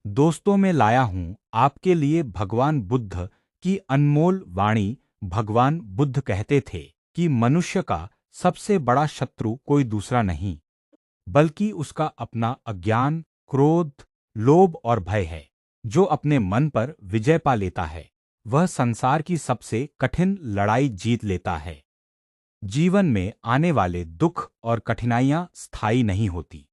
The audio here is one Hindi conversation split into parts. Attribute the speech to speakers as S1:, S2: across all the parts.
S1: दोस्तों, मैं लाया हूं आपके लिए भगवान बुद्ध की अनमोल वाणी। भगवान बुद्ध कहते थे कि मनुष्य का सबसे बड़ा शत्रु कोई दूसरा नहीं, बल्कि उसका अपना अज्ञान, क्रोध, लोभ और भय है। जो अपने मन पर विजय पा लेता है, वह संसार की सबसे कठिन लड़ाई जीत लेता है। जीवन में आने वाले दुख और कठिनाइयां स्थायी नहीं होती।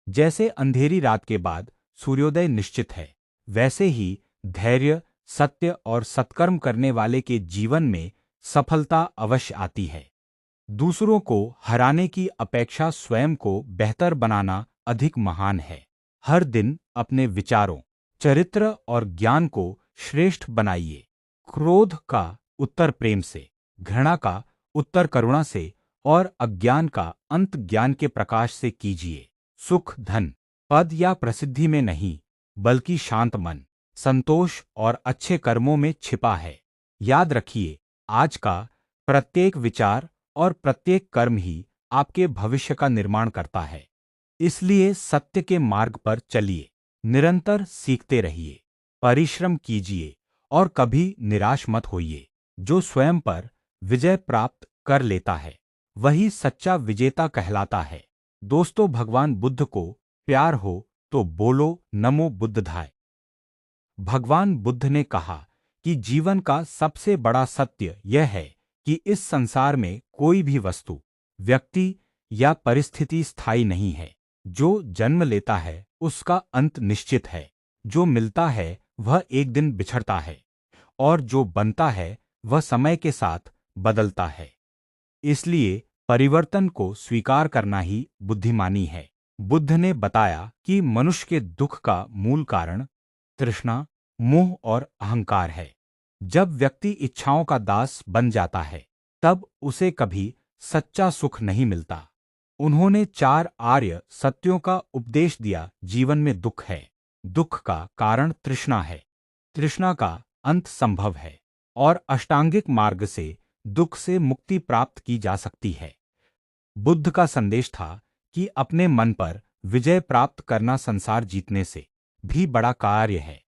S1: जैसे अंधेरी रात के बाद सूर्योदय निश्चित है, वैसे ही धैर्य, सत्य और सत्कर्म करने वाले के जीवन में सफलता अवश्य आती है। दूसरों को हराने की अपेक्षा स्वयं को बेहतर बनाना अधिक महान है। हर दिन अपने विचारों, चरित्र और ज्ञान को श्रेष्ठ बनाइए। क्रोध का उत्तर प्रेम से, घृणा का उत्तर करुणा से और अज्ञान का अंत ज्ञान के प्रकाश से कीजिए। सुख धन, पद या प्रसिद्धि में नहीं, बल्कि शांत मन, संतोष और अच्छे कर्मों में छिपा है। याद रखिए, आज का प्रत्येक विचार और प्रत्येक कर्म ही आपके भविष्य का निर्माण करता है। इसलिए सत्य के मार्ग पर चलिए, निरंतर सीखते रहिए, परिश्रम कीजिए और कभी निराश मत होइए। जो स्वयं पर विजय प्राप्त कर लेता है, वही सच्चा विजेता कहलाता है। दोस्तों, भगवान बुद्ध को प्यार हो तो बोलो नमो बुद्धधाय। भगवान बुद्ध ने कहा कि जीवन का सबसे बड़ा सत्य यह है कि इस संसार में कोई भी वस्तु, व्यक्ति या परिस्थिति स्थायी नहीं है। जो जन्म लेता है उसका अंत निश्चित है, जो मिलता है वह एक दिन बिछड़ता है, और जो बनता है वह समय के साथ बदलता है। इसलिए परिवर्तन को स्वीकार करना ही बुद्धिमानी है। बुद्ध ने बताया कि मनुष्य के दुख का मूल कारण तृष्णा, मोह और अहंकार है। जब व्यक्ति इच्छाओं का दास बन जाता है, तब उसे कभी सच्चा सुख नहीं मिलता। उन्होंने 4 आर्य सत्यों का उपदेश दिया। जीवन में दुख है, दुख का कारण तृष्णा है, तृष्णा का अंत संभव है, और अष्टांगिक मार्ग से दुख से मुक्ति प्राप्त की जा सकती है। बुद्ध का संदेश था कि अपने मन पर विजय प्राप्त करना संसार जीतने से भी बड़ा कार्य है।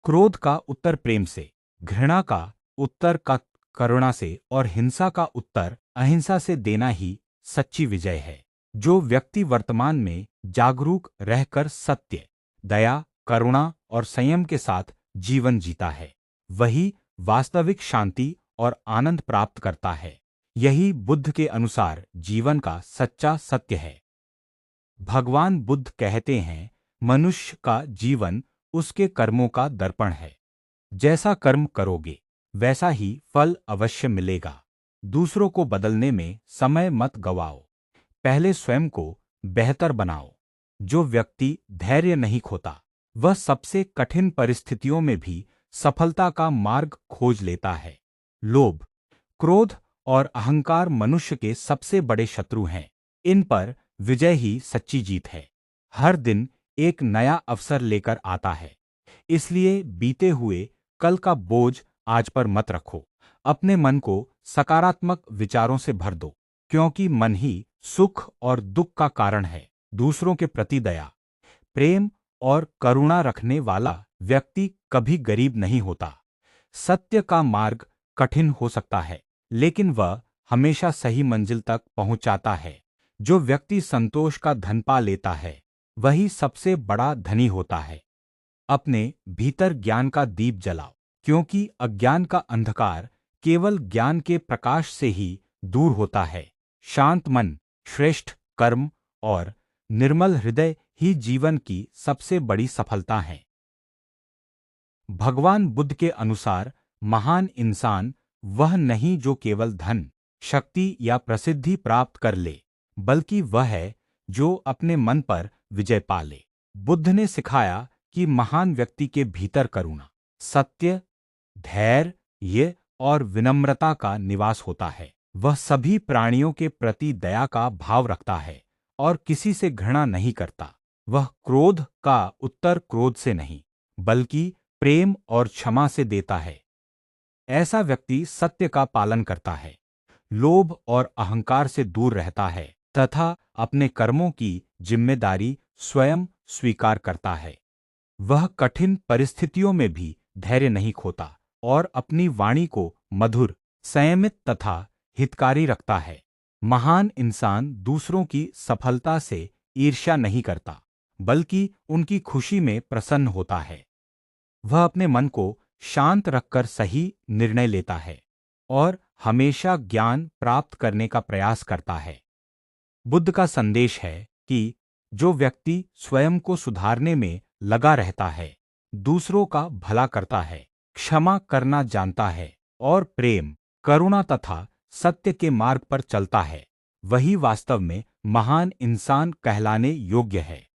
S1: क्रोध का उत्तर प्रेम से, घृणा का उत्तर का करुणा से और हिंसा का उत्तर अहिंसा से देना ही सच्ची विजय है। जो व्यक्ति वर्तमान में जागरूक रहकर सत्य, दया, करुणा और संयम के साथ जीवन जीता है, वही वास्तविक शांति और आनंद प्राप्त करता है। यही बुद्ध के अनुसार जीवन का सच्चा सत्य है। भगवान बुद्ध कहते हैं, मनुष्य का जीवन उसके कर्मों का दर्पण है। जैसा कर्म करोगे, वैसा ही फल अवश्य मिलेगा। दूसरों को बदलने में समय मत गवाओ, पहले स्वयं को बेहतर बनाओ। जो व्यक्ति धैर्य नहीं खोता, वह सबसे कठिन परिस्थितियों में भी सफलता का मार्ग खोज लेता है। लोभ, क्रोध और अहंकार मनुष्य के सबसे बड़े शत्रु हैं। इन पर विजय ही सच्ची जीत है। हर दिन एक नया अवसर लेकर आता है। इसलिए बीते हुए कल का बोझ आज पर मत रखो। अपने मन को सकारात्मक विचारों से भर दो, क्योंकि मन ही सुख और दुख का कारण है। दूसरों के प्रति दया, प्रेम और करुणा रखने वाला व्यक्ति कभी गरीब नहीं होता। सत्य का मार्ग कठिन हो सकता है, लेकिन वह हमेशा सही मंजिल तक पहुंचाता है। जो व्यक्ति संतोष का धन पा लेता है, वही सबसे बड़ा धनी होता है। अपने भीतर ज्ञान का दीप जलाओ, क्योंकि अज्ञान का अंधकार केवल ज्ञान के प्रकाश से ही दूर होता है। शांत मन, श्रेष्ठ कर्म और निर्मल हृदय ही जीवन की सबसे बड़ी सफलता है। भगवान बुद्ध के अनुसार महान इंसान वह नहीं जो केवल धन, शक्ति या प्रसिद्धि प्राप्त कर ले, बल्कि वह है जो अपने मन पर विजय पा ले। बुद्ध ने सिखाया कि महान व्यक्ति के भीतर करुणा, सत्य, धैर्य और विनम्रता का निवास होता है। वह सभी प्राणियों के प्रति दया का भाव रखता है और किसी से घृणा नहीं करता। वह क्रोध का उत्तर क्रोध से नहीं, बल्कि प्रेम और क्षमा से देता है। ऐसा व्यक्ति सत्य का पालन करता है, लोभ और अहंकार से दूर रहता है तथा अपने कर्मों की जिम्मेदारी स्वयं स्वीकार करता है। वह कठिन परिस्थितियों में भी धैर्य नहीं खोता और अपनी वाणी को मधुर, संयमित तथा हितकारी रखता है। महान इंसान दूसरों की सफलता से ईर्ष्या नहीं करता, बल्कि उनकी खुशी में प्रसन्न होता है। वह अपने मन को शांत रखकर सही निर्णय लेता है और हमेशा ज्ञान प्राप्त करने का प्रयास करता है। बुद्ध का संदेश है कि जो व्यक्ति स्वयं को सुधारने में लगा रहता है, दूसरों का भला करता है, क्षमा करना जानता है और प्रेम, करुणा तथा सत्य के मार्ग पर चलता है, वही वास्तव में महान इंसान कहलाने योग्य है।